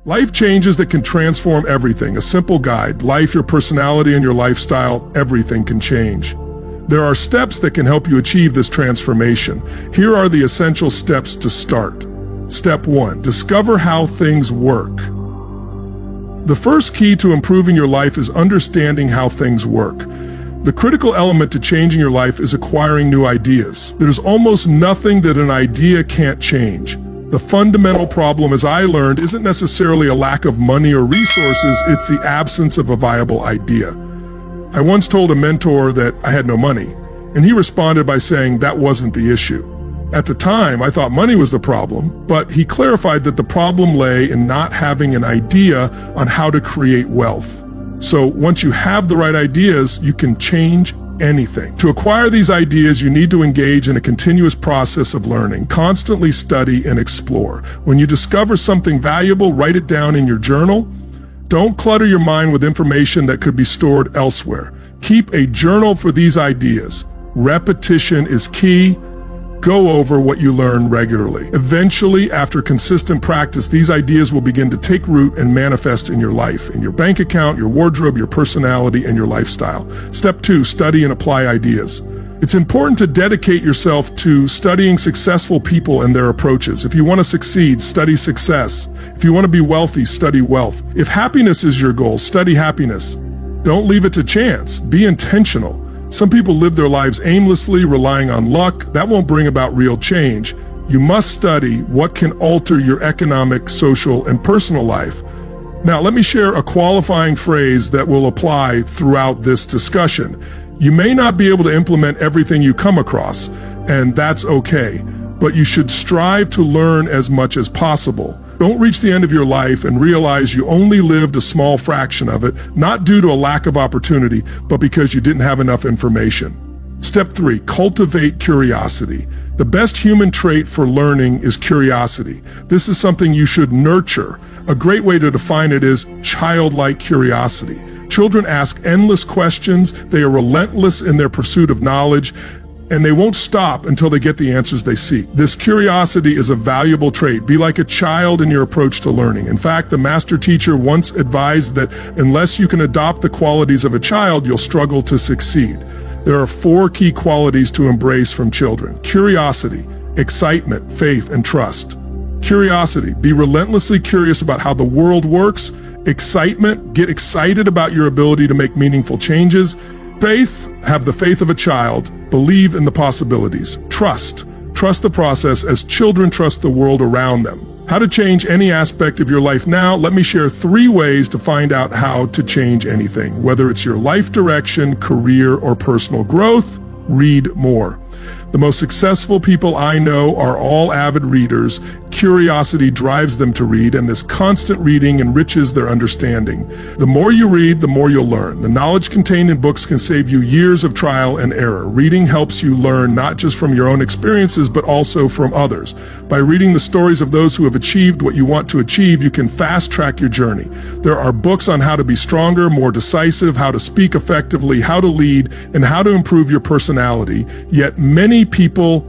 Life changes that can transform everything. A simple guide. Life, your personality, and your lifestyle, everything can change. There are steps that can help you achieve this transformation. Here are the essential steps to start. Step 1. Discover how things work. The first key to improving your life is understanding how things work. The critical element to changing your life is acquiring new ideas. There's almost nothing that an idea can't change. The fundamental problem, as I learned, isn't necessarily a lack of money or resources, it's the absence of a viable idea. I once told a mentor that I had no money, and he responded by saying that wasn't the issue. At the time, I thought money was the problem, but he clarified that the problem lay in not having an idea on how to create wealth. So once you have the right ideas, you can change anything. To acquire these ideas, you need to engage in a continuous process of learning. Constantly study and explore. When you discover something valuable, write it down in your journal. Don't clutter your mind with information that could be stored elsewhere. Keep a journal for these ideas. Repetition is key. Go over what you learn regularly. Eventually, after consistent practice, these ideas will begin to take root and manifest in your life, in your bank account, your wardrobe, your personality, and your lifestyle. Step 2, study and apply ideas. It's important to dedicate yourself to studying successful people and their approaches. If you want to succeed, study success. If you want to be wealthy, study wealth. If happiness is your goal, study happiness. Don't leave it to chance. Be intentional. Some people live their lives aimlessly, relying on luck. That won't bring about real change. You must study what can alter your economic, social, and personal life. Now, let me share a qualifying phrase that will apply throughout this discussion. You may not be able to implement everything you come across, and that's okay, but you should strive to learn as much as possible. Don't reach the end of your life and realize you only lived a small fraction of it, not due to a lack of opportunity, but because you didn't have enough information. Step 3, cultivate curiosity. The best human trait for learning is curiosity. This is something you should nurture. A great way to define it is childlike curiosity. Children ask endless questions, they are relentless in their pursuit of knowledge, and they won't stop until they get the answers they seek. This curiosity is a valuable trait. Be like a child in your approach to learning. In fact, the master teacher once advised that unless you can adopt the qualities of a child, you'll struggle to succeed. There are 4 key qualities to embrace from children: curiosity, excitement, faith, and trust. Curiosity, be relentlessly curious about how the world works. Excitement, get excited about your ability to make meaningful changes. Faith, have the faith of a child. Believe in the possibilities. Trust the process as children trust the world around them. How to change any aspect of your life now? Let me share 3 ways to find out how to change anything. Whether it's your life direction, career, or personal growth, read more. The most successful people I know are all avid readers. Curiosity drives them to read, and this constant reading enriches their understanding. The more you read, the more you'll learn. The knowledge contained in books can save you years of trial and error. Reading helps you learn not just from your own experiences, but also from others. By reading the stories of those who have achieved what you want to achieve, you can fast-track your journey. There are books on how to be stronger, more decisive, how to speak effectively, how to lead, and how to improve your personality, yet many people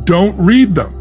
don't read them.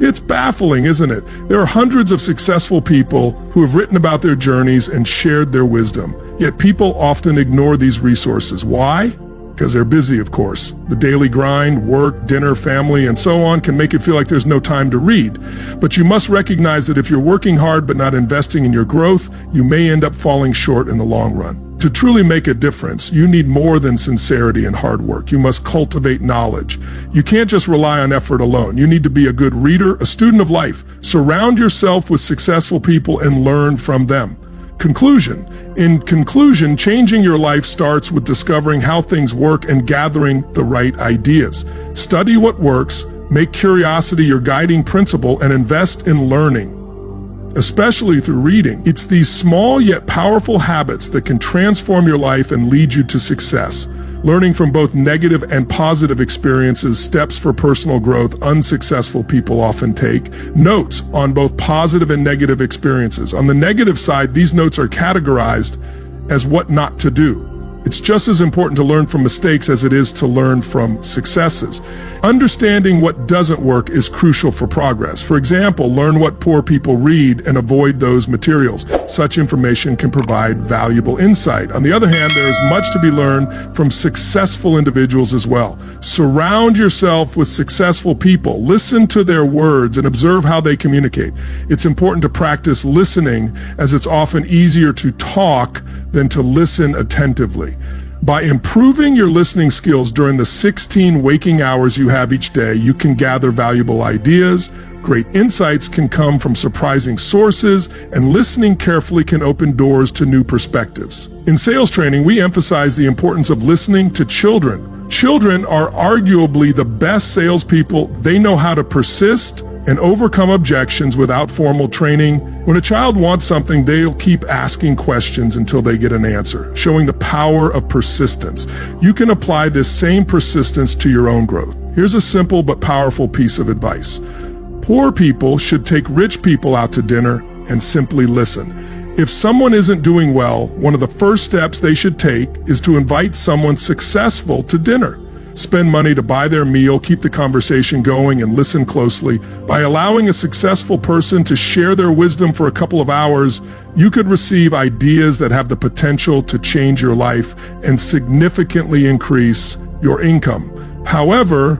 It's baffling, isn't it? There are hundreds of successful people who have written about their journeys and shared their wisdom, yet people often ignore these resources. Why? Because they're busy, of course. The daily grind, work, dinner, family, and so on can make it feel like there's no time to read. But you must recognize that if you're working hard but not investing in your growth, you may end up falling short in the long run. To truly make a difference, you need more than sincerity and hard work. You must cultivate knowledge. You can't just rely on effort alone. You need to be a good reader, a student of life. Surround yourself with successful people and learn from them. Conclusion. In conclusion, changing your life starts with discovering how things work and gathering the right ideas. Study what works, make curiosity your guiding principle, and invest in learning, especially through reading. It's these small yet powerful habits that can transform your life and lead you to success. Learning from both negative and positive experiences, steps for personal growth unsuccessful people often take. Notes on both positive and negative experiences. On the negative side, these notes are categorized as what not to do. It's just as important to learn from mistakes as it is to learn from successes. Understanding what doesn't work is crucial for progress. For example, learn what poor people read and avoid those materials. Such information can provide valuable insight. On the other hand, there is much to be learned from successful individuals as well. Surround yourself with successful people. Listen to their words and observe how they communicate. It's important to practice listening, as it's often easier to talk than to listen attentively. By improving your listening skills during the 16 waking hours you have each day, you can gather valuable ideas. Great insights can come from surprising sources, and listening carefully can open doors to new perspectives. In sales training, we emphasize the importance of listening to children. Children are arguably the best salespeople. They know how to persist and overcome objections without formal training. When a child wants something, they'll keep asking questions until they get an answer, showing the power of persistence. You can apply this same persistence to your own growth. Here's a simple but powerful piece of advice. Poor people should take rich people out to dinner and simply listen. If someone isn't doing well, one of the first steps they should take is to invite someone successful to dinner. Spend money to buy their meal, keep the conversation going, and listen closely. By allowing a successful person to share their wisdom for a couple of hours, you could receive ideas that have the potential to change your life and significantly increase your income. However,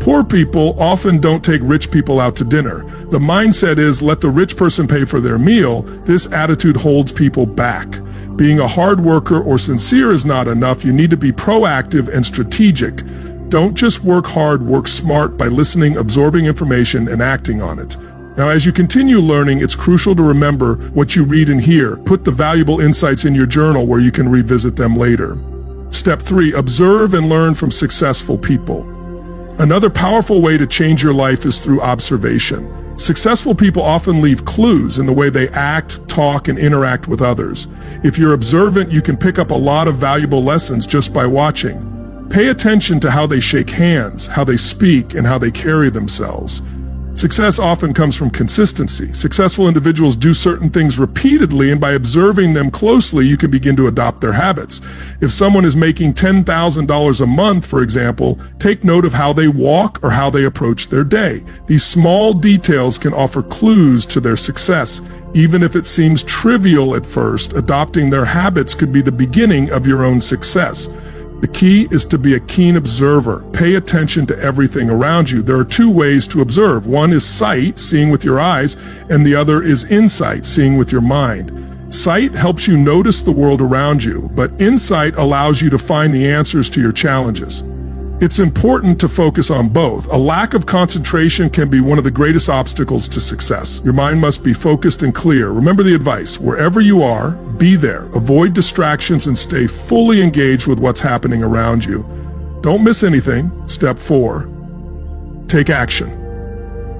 poor people often don't take rich people out to dinner. The mindset is, let the rich person pay for their meal. This attitude holds people back. Being a hard worker or sincere is not enough. You need to be proactive and strategic. Don't just work hard, work smart by listening, absorbing information, and acting on it. Now, as you continue learning, it's crucial to remember what you read and hear. Put the valuable insights in your journal where you can revisit them later. Step 3, observe and learn from successful people. Another powerful way to change your life is through observation. Successful people often leave clues in the way they act, talk, and interact with others. If you're observant, you can pick up a lot of valuable lessons just by watching. Pay attention to how they shake hands, how they speak, and how they carry themselves. Success often comes from consistency. Successful individuals do certain things repeatedly, and by observing them closely, you can begin to adopt their habits. If someone is making $10,000 a month, for example, take note of how they walk or how they approach their day. These small details can offer clues to their success. Even if it seems trivial at first, adopting their habits could be the beginning of your own success. The key is to be a keen observer. Pay attention to everything around you. There are two ways to observe. One is sight, seeing with your eyes, and the other is insight, seeing with your mind. Sight helps you notice the world around you, but insight allows you to find the answers to your challenges. It's important to focus on both. A lack of concentration can be one of the greatest obstacles to success. Your mind must be focused and clear. Remember the advice: wherever you are, be there. Avoid distractions and stay fully engaged with what's happening around you. Don't miss anything. Step 4, take action.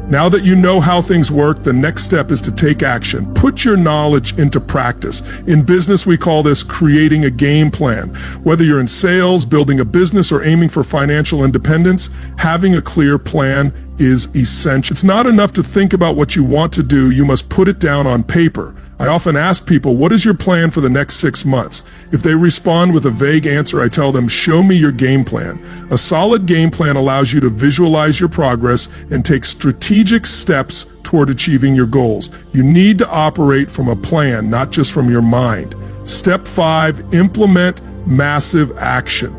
Now that you know how things work, the next step is to take action. Put your knowledge into practice. In business, we call this creating a game plan. Whether you're in sales, building a business, or aiming for financial independence, having a clear plan is essential. It's not enough to think about what you want to do. You must put it down on paper. I often ask people, what is your plan for the next 6 months? If they respond with a vague answer, I tell them, show me your game plan. A solid game plan allows you to visualize your progress and take strategic steps toward achieving your goals. You need to operate from a plan, not just from your mind. Step 5, implement massive action.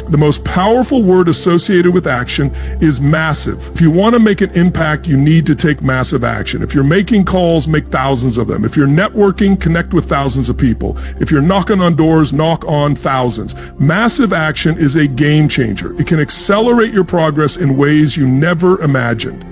The most powerful word associated with action is massive. If you want to make an impact, you need to take massive action. If you're making calls, make thousands of them. If you're networking, connect with thousands of people. If you're knocking on doors, knock on thousands. Massive action is a game changer. It can accelerate your progress in ways you never imagined.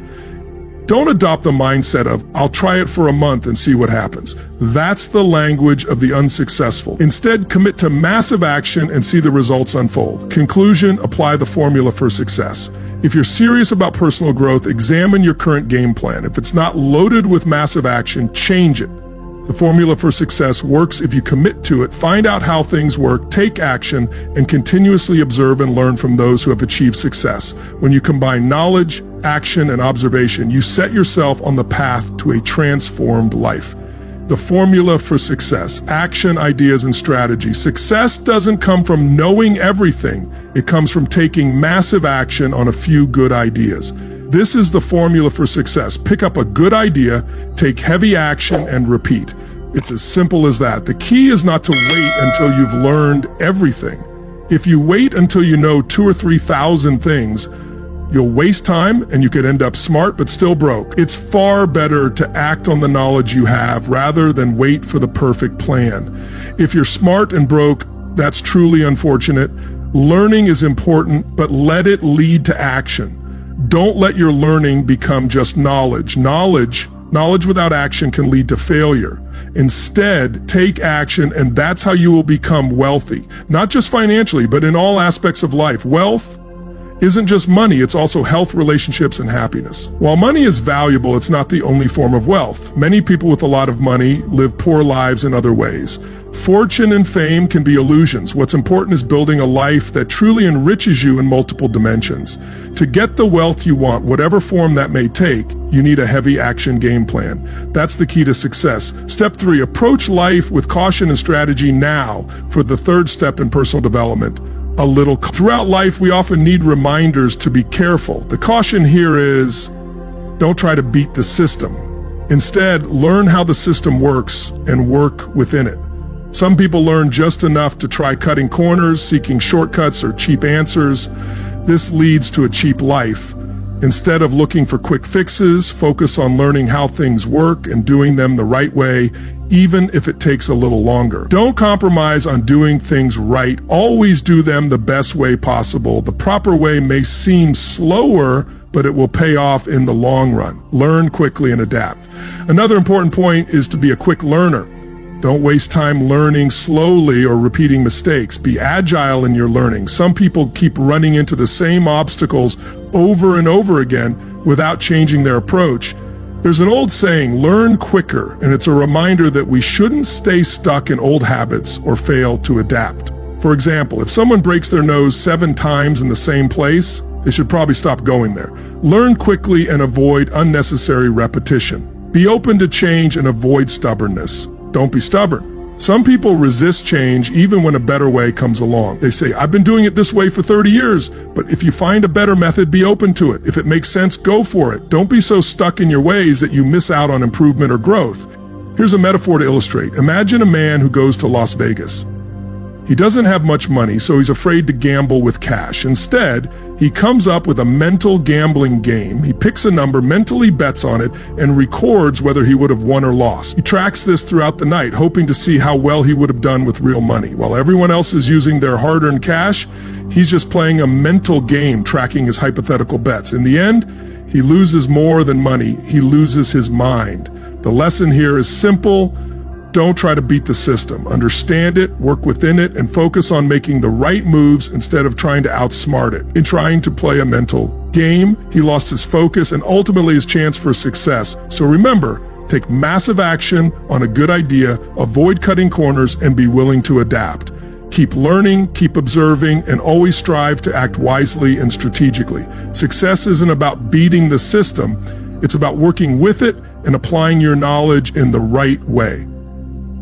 Don't adopt the mindset of, I'll try it for a month and see what happens. That's the language of the unsuccessful. Instead, commit to massive action and see the results unfold. Conclusion, apply the formula for success. If you're serious about personal growth, examine your current game plan. If it's not loaded with massive action, change it. The formula for success works if you commit to it, find out how things work, take action, and continuously observe and learn from those who have achieved success. When you combine knowledge, action, and observation, you set yourself on the path to a transformed life. The formula for success: action, ideas, and strategy. Success doesn't come from knowing everything. It comes from taking massive action on a few good ideas. This is the formula for success. Pick up a good idea, take heavy action, and repeat. It's as simple as that. The key is not to wait until you've learned everything. If you wait until you know 2,000 or 3,000 things, you'll waste time and you could end up smart but still broke. It's far better to act on the knowledge you have rather than wait for the perfect plan. If you're smart and broke, that's truly unfortunate. Learning is important, but let it lead to action. Don't let your learning become just knowledge. Knowledge without action can lead to failure. Instead, take action, and that's how you will become wealthy. Not just financially, but in all aspects of life. Wealth isn't just money, it's also health, relationships, and happiness. While money is valuable, it's not the only form of wealth. Many people with a lot of money live poor lives in other ways. Fortune and fame can be illusions. What's important is building a life that truly enriches you in multiple dimensions. To get the wealth you want, whatever form that may take, you need a heavy action game plan. That's the key to success. Step 3, approach life with caution and strategy now for the third step in personal development. Throughout life, we often need reminders to be careful. The caution here is, don't try to beat the system. Instead, learn how the system works and work within it. Some people learn just enough to try cutting corners, seeking shortcuts, or cheap answers. This leads to a cheap life. Instead of looking for quick fixes, focus on learning how things work and doing them the right way, even if it takes a little longer. Don't compromise on doing things right. Always do them the best way possible. The proper way may seem slower, but it will pay off in the long run. Learn quickly and adapt. Another important point is to be a quick learner. Don't waste time learning slowly or repeating mistakes. Be agile in your learning. Some people keep running into the same obstacles over and over again without changing their approach. There's an old saying, learn quicker, and it's a reminder that we shouldn't stay stuck in old habits or fail to adapt. For example, if someone breaks their nose 7 times in the same place, they should probably stop going there. Learn quickly and avoid unnecessary repetition. Be open to change and avoid stubbornness. Don't be stubborn. Some people resist change even when a better way comes along. They say, I've been doing it this way for 30 years, but if you find a better method, be open to it. If it makes sense, go for it. Don't be so stuck in your ways that you miss out on improvement or growth. Here's a metaphor to illustrate. Imagine a man who goes to Las Vegas. He doesn't have much money, so he's afraid to gamble with cash. Instead, he comes up with a mental gambling game. He picks a number, mentally bets on it, and records whether he would have won or lost. He tracks this throughout the night, hoping to see how well he would have done with real money. While everyone else is using their hard-earned cash, he's just playing a mental game, tracking his hypothetical bets. In the end, he loses more than money. He loses his mind. The lesson here is simple. Don't try to beat the system. Understand it, work within it, and focus on making the right moves instead of trying to outsmart it. In trying to play a mental game, he lost his focus and ultimately his chance for success. So remember, take massive action on a good idea, avoid cutting corners, and be willing to adapt. Keep learning, keep observing, and always strive to act wisely and strategically. Success isn't about beating the system. It's about working with it and applying your knowledge in the right way.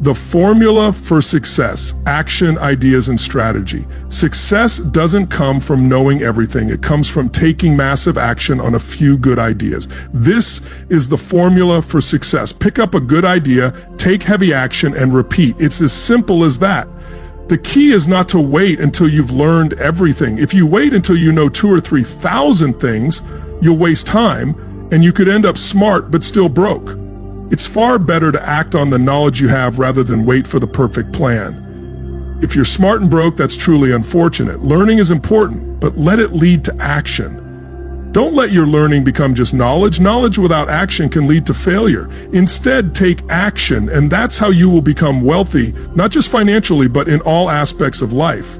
The formula for success: action, ideas, and strategy. Success doesn't come from knowing everything. It comes from taking massive action on a few good ideas. This is the formula for success. Pick up a good idea, take heavy action, and repeat. It's as simple as that. The key is not to wait until you've learned everything. If you wait until you know 2,000 or 3,000 things, you'll waste time, and you could end up smart but still broke. It's far better to act on the knowledge you have rather than wait for the perfect plan. If you're smart and broke, that's truly unfortunate. Learning is important, but let it lead to action. Don't let your learning become just knowledge. Knowledge without action can lead to failure. Instead, take action, and that's how you will become wealthy, not just financially, but in all aspects of life.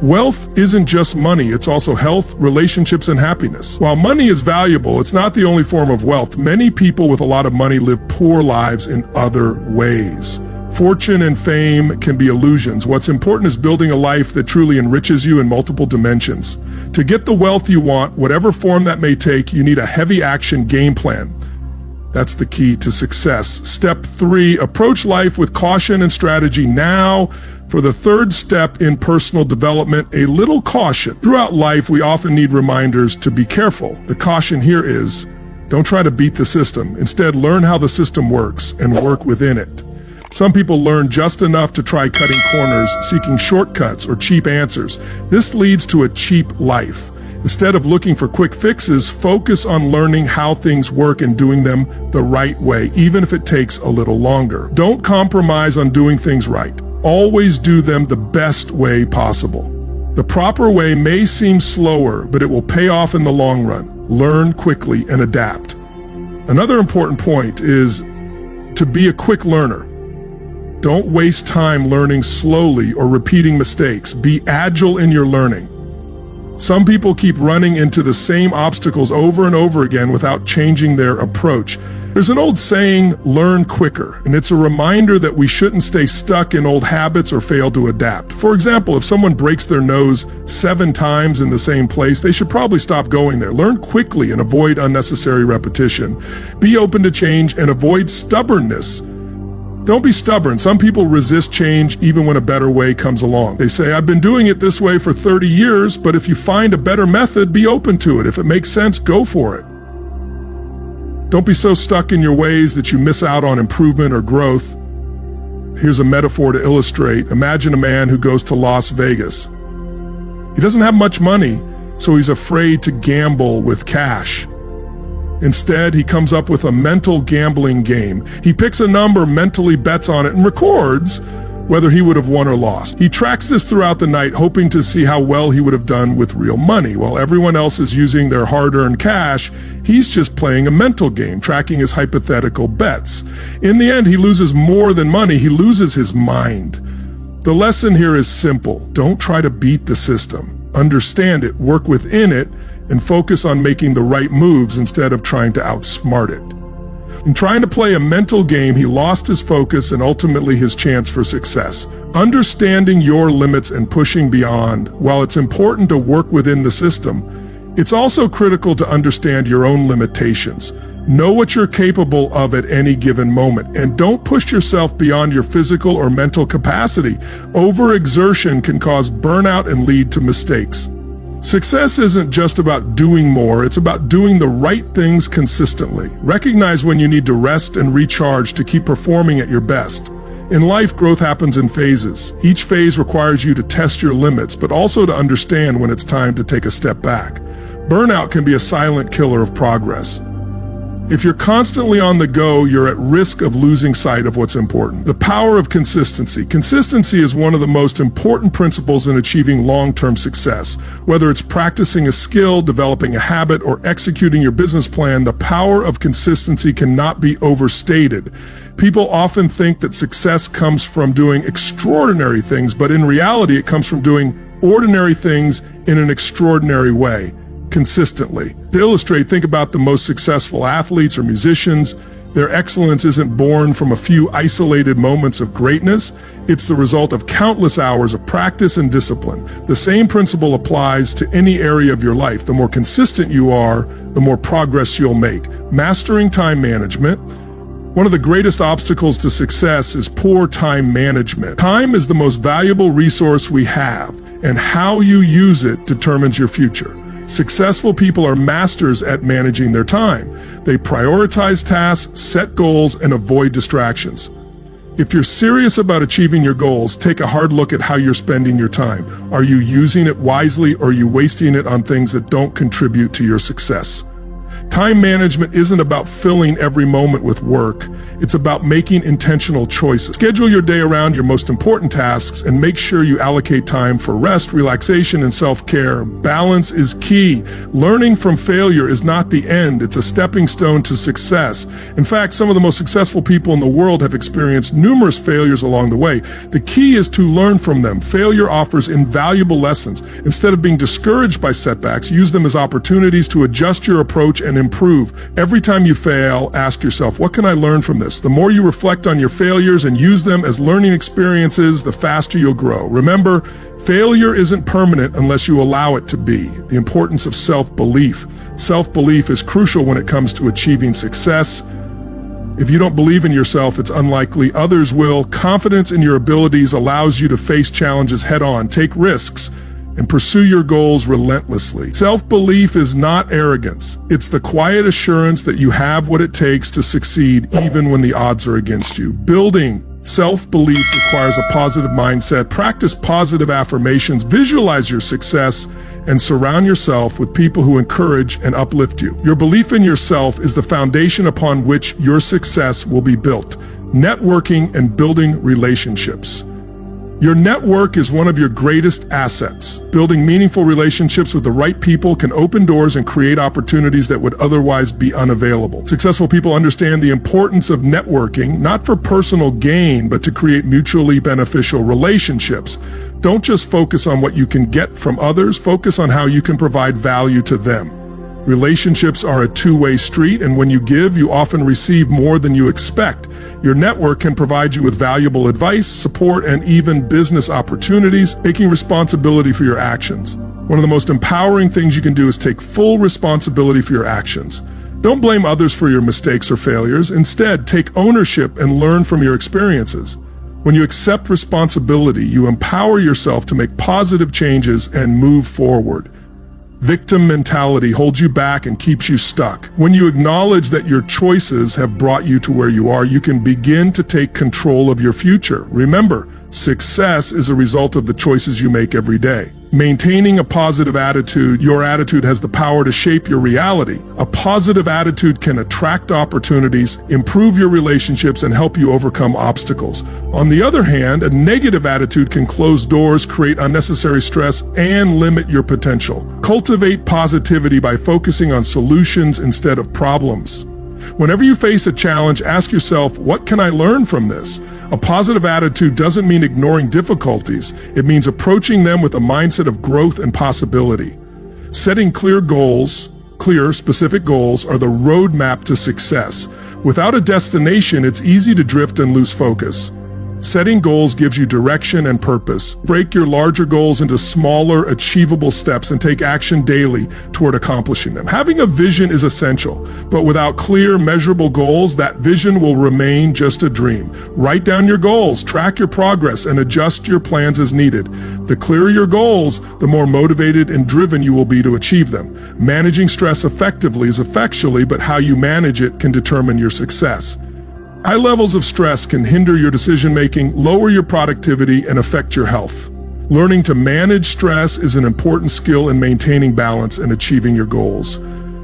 Wealth isn't just money, it's also health, relationships, and happiness. While money is valuable, it's not the only form of wealth. Many people with a lot of money live poor lives in other ways. Fortune and fame can be illusions. What's important is building a life that truly enriches you in multiple dimensions. To get the wealth you want, whatever form that may take, you need a heavy action game plan. That's the key to success. Step 3, approach life with caution and strategy. Now, for the third step in personal development, a little caution. Throughout life, we often need reminders to be careful. The caution here is, don't try to beat the system. Instead, learn how the system works and work within it. Some people learn just enough to try cutting corners, seeking shortcuts or cheap answers. This leads to a cheap life. Instead of looking for quick fixes, focus on learning how things work and doing them the right way, even if it takes a little longer. Don't compromise on doing things right. Always do them the best way possible. The proper way may seem slower, but it will pay off in the long run. Learn quickly and adapt. Another important point is to be a quick learner. Don't waste time learning slowly or repeating mistakes. Be agile in your learning. Some people keep running into the same obstacles over and over again without changing their approach. There's an old saying, learn quicker, and it's a reminder that we shouldn't stay stuck in old habits or fail to adapt. For example, if someone breaks their nose 7 times in the same place, they should probably stop going there. Learn quickly and avoid unnecessary repetition. Be open to change and avoid stubbornness. Don't be stubborn. Some people resist change even when a better way comes along. They say, I've been doing it this way for 30 years, but if you find a better method, be open to it. If it makes sense, go for it. Don't be so stuck in your ways that you miss out on improvement or growth. Here's a metaphor to illustrate. Imagine a man who goes to Las Vegas. He doesn't have much money, so he's afraid to gamble with cash. Instead, he comes up with a mental gambling game. He picks a number, mentally bets on it, and records whether he would have won or lost. He tracks this throughout the night, hoping to see how well he would have done with real money. While everyone else is using their hard-earned cash, he's just playing a mental game, tracking his hypothetical bets. In the end, he loses more than money. He loses his mind. The lesson here is simple. Don't try to beat the system. Understand it, work within it, and focus on making the right moves instead of trying to outsmart it. In trying to play a mental game, he lost his focus and ultimately his chance for success. Understanding your limits and pushing beyond, while it's important to work within the system, it's also critical to understand your own limitations. Know what you're capable of at any given moment, and don't push yourself beyond your physical or mental capacity. Overexertion can cause burnout and lead to mistakes. Success isn't just about doing more, it's about doing the right things consistently. Recognize when you need to rest and recharge to keep performing at your best. In life, growth happens in phases. Each phase requires you to test your limits, but also to understand when it's time to take a step back. Burnout can be a silent killer of progress. If you're constantly on the go, you're at risk of losing sight of what's important. The power of consistency. Consistency is one of the most important principles in achieving long-term success. Whether it's practicing a skill, developing a habit, or executing your business plan, the power of consistency cannot be overstated. People often think that success comes from doing extraordinary things, but in reality, it comes from doing ordinary things in an extraordinary way. Consistently. To illustrate, think about the most successful athletes or musicians. Their excellence isn't born from a few isolated moments of greatness. It's the result of countless hours of practice and discipline. The same principle applies to any area of your life. The more consistent you are, the more progress you'll make. Mastering time management. One of the greatest obstacles to success is poor time management. Time is the most valuable resource we have, and how you use it determines your future. Successful people are masters at managing their time. They prioritize tasks, set goals, and avoid distractions. If you're serious about achieving your goals, take a hard look at how you're spending your time. Are you using it wisely, or are you wasting it on things that don't contribute to your success? Time management isn't about filling every moment with work. It's about making intentional choices. Schedule your day around your most important tasks and make sure you allocate time for rest, relaxation, and self-care. Balance is key. Learning from failure is not the end. It's a stepping stone to success. In fact, some of the most successful people in the world have experienced numerous failures along the way. The key is to learn from them. Failure offers invaluable lessons. Instead of being discouraged by setbacks, use them as opportunities to adjust your approach and improve. Every time you fail, ask yourself, what can I learn from this? The more you reflect on your failures and use them as learning experiences, the faster you'll grow. Remember, failure isn't permanent unless you allow it to be. The importance of self-belief. Self-belief is crucial when it comes to achieving success. If you don't believe in yourself, it's unlikely others will. Confidence in your abilities allows you to face challenges head-on, take risks, and pursue your goals relentlessly. Self-belief is not arrogance. It's the quiet assurance that you have what it takes to succeed even when the odds are against you. Building self-belief requires a positive mindset. Practice positive affirmations, visualize your success, and surround yourself with people who encourage and uplift you. Your belief in yourself is the foundation upon which your success will be built. Networking and building relationships. Your network is one of your greatest assets. Building meaningful relationships with the right people can open doors and create opportunities that would otherwise be unavailable. Successful people understand the importance of networking, not for personal gain, but to create mutually beneficial relationships. Don't just focus on what you can get from others, focus on how you can provide value to them. Relationships are a two-way street, and when you give, you often receive more than you expect. Your network can provide you with valuable advice, support, and even business opportunities. Taking responsibility for your actions. One of the most empowering things you can do is take full responsibility for your actions. Don't blame others for your mistakes or failures. Instead, take ownership and learn from your experiences. When you accept responsibility, you empower yourself to make positive changes and move forward. Victim mentality holds you back and keeps you stuck. When you acknowledge that your choices have brought you to where you are, you can begin to take control of your future. Remember, success is a result of the choices you make every day. Maintaining a positive attitude, your attitude has the power to shape your reality. A positive attitude can attract opportunities, improve your relationships, and help you overcome obstacles. On the other hand, a negative attitude can close doors, create unnecessary stress, and limit your potential. Cultivate positivity by focusing on solutions instead of problems. Whenever you face a challenge, ask yourself, what can I learn from this? A positive attitude doesn't mean ignoring difficulties. It means approaching them with a mindset of growth and possibility. Setting clear goals, specific goals, are the roadmap to success. Without a destination, it's easy to drift and lose focus. Setting goals gives you direction and purpose. Break your larger goals into smaller, achievable steps and take action daily toward accomplishing them. Having a vision is essential, but without clear, measurable goals, that vision will remain just a dream. Write down your goals, track your progress, and adjust your plans as needed. The clearer your goals, the more motivated and driven you will be to achieve them. Managing stress effectively is effectually, but how you manage it can determine your success. High levels of stress can hinder your decision-making, lower your productivity, and affect your health. Learning to manage stress is an important skill in maintaining balance and achieving your goals.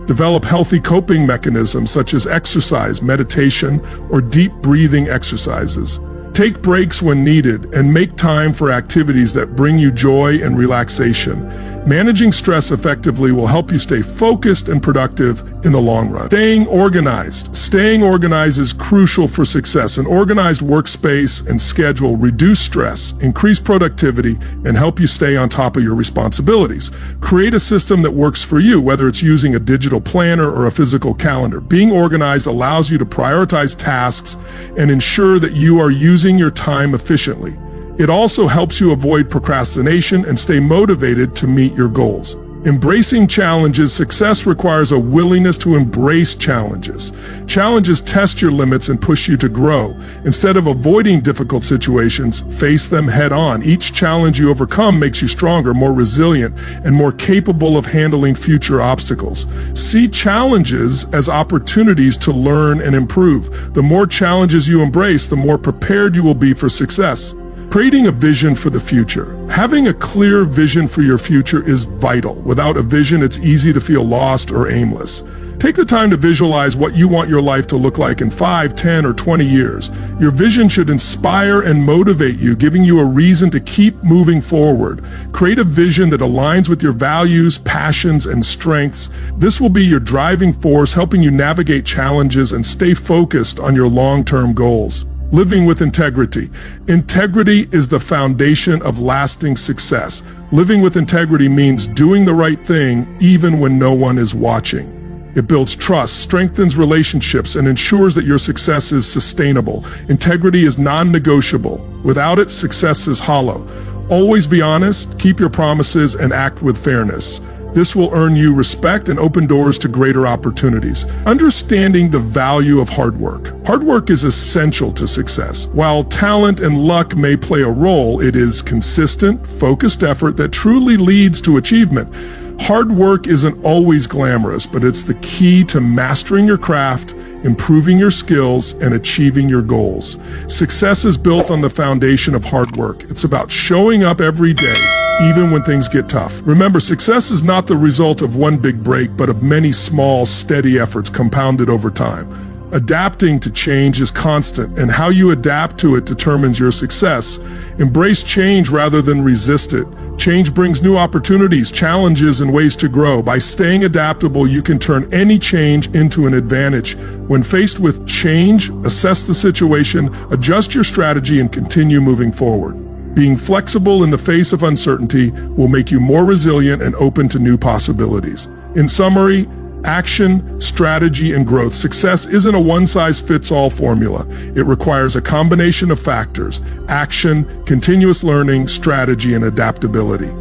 Develop healthy coping mechanisms such as exercise, meditation, or deep breathing exercises. Take breaks when needed and make time for activities that bring you joy and relaxation. Managing stress effectively will help you stay focused and productive in the long run. Staying organized. Staying organized is crucial for success. An organized workspace and schedule reduce stress, increase productivity, and help you stay on top of your responsibilities. Create a system that works for you, whether it's using a digital planner or a physical calendar. Being organized allows you to prioritize tasks and ensure that you are using your time efficiently. It also helps you avoid procrastination and stay motivated to meet your goals. Embracing challenges. Success requires a willingness to embrace challenges. Challenges test your limits and push you to grow. Instead of avoiding difficult situations, face them head on. Each challenge you overcome makes you stronger, more resilient, and more capable of handling future obstacles. See challenges as opportunities to learn and improve. The more challenges you embrace, the more prepared you will be for success. Creating a vision for the future. Having a clear vision for your future is vital. Without a vision, it's easy to feel lost or aimless. Take the time to visualize what you want your life to look like in 5, 10, or 20 years. Your vision should inspire and motivate you, giving you a reason to keep moving forward. Create a vision that aligns with your values, passions, and strengths. This will be your driving force, helping you navigate challenges and stay focused on your long-term goals. Living with integrity. Integrity is the foundation of lasting success. Living with integrity means doing the right thing even when no one is watching. It builds trust, strengthens relationships, and ensures that your success is sustainable. Integrity is non-negotiable. Without it, success is hollow. Always be honest, keep your promises, and act with fairness. This will earn you respect and open doors to greater opportunities. Understanding the value of hard work. Hard work is essential to success. While talent and luck may play a role, it is consistent, focused effort that truly leads to achievement. Hard work isn't always glamorous, but it's the key to mastering your craft, improving your skills, and achieving your goals. Success is built on the foundation of hard work. It's about showing up every day, even when things get tough. Remember, success is not the result of one big break, but of many small, steady efforts compounded over time. Adapting to change is constant, and how you adapt to it determines your success. Embrace change rather than resist it. Change brings new opportunities, challenges, and ways to grow. By staying adaptable, you can turn any change into an advantage. When faced with change, assess the situation, adjust your strategy, and continue moving forward. Being flexible in the face of uncertainty will make you more resilient and open to new possibilities. In summary, action, strategy, and growth. Success isn't a one-size-fits-all formula. It requires a combination of factors: action, continuous learning, strategy, and adaptability.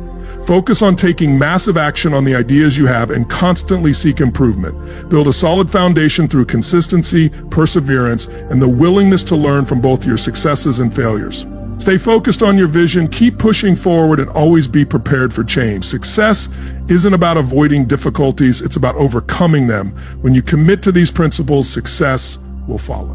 Focus on taking massive action on the ideas you have and constantly seek improvement. Build a solid foundation through consistency, perseverance, and the willingness to learn from both your successes and failures. Stay focused on your vision, keep pushing forward, and always be prepared for change. Success isn't about avoiding difficulties, it's about overcoming them. When you commit to these principles, success will follow.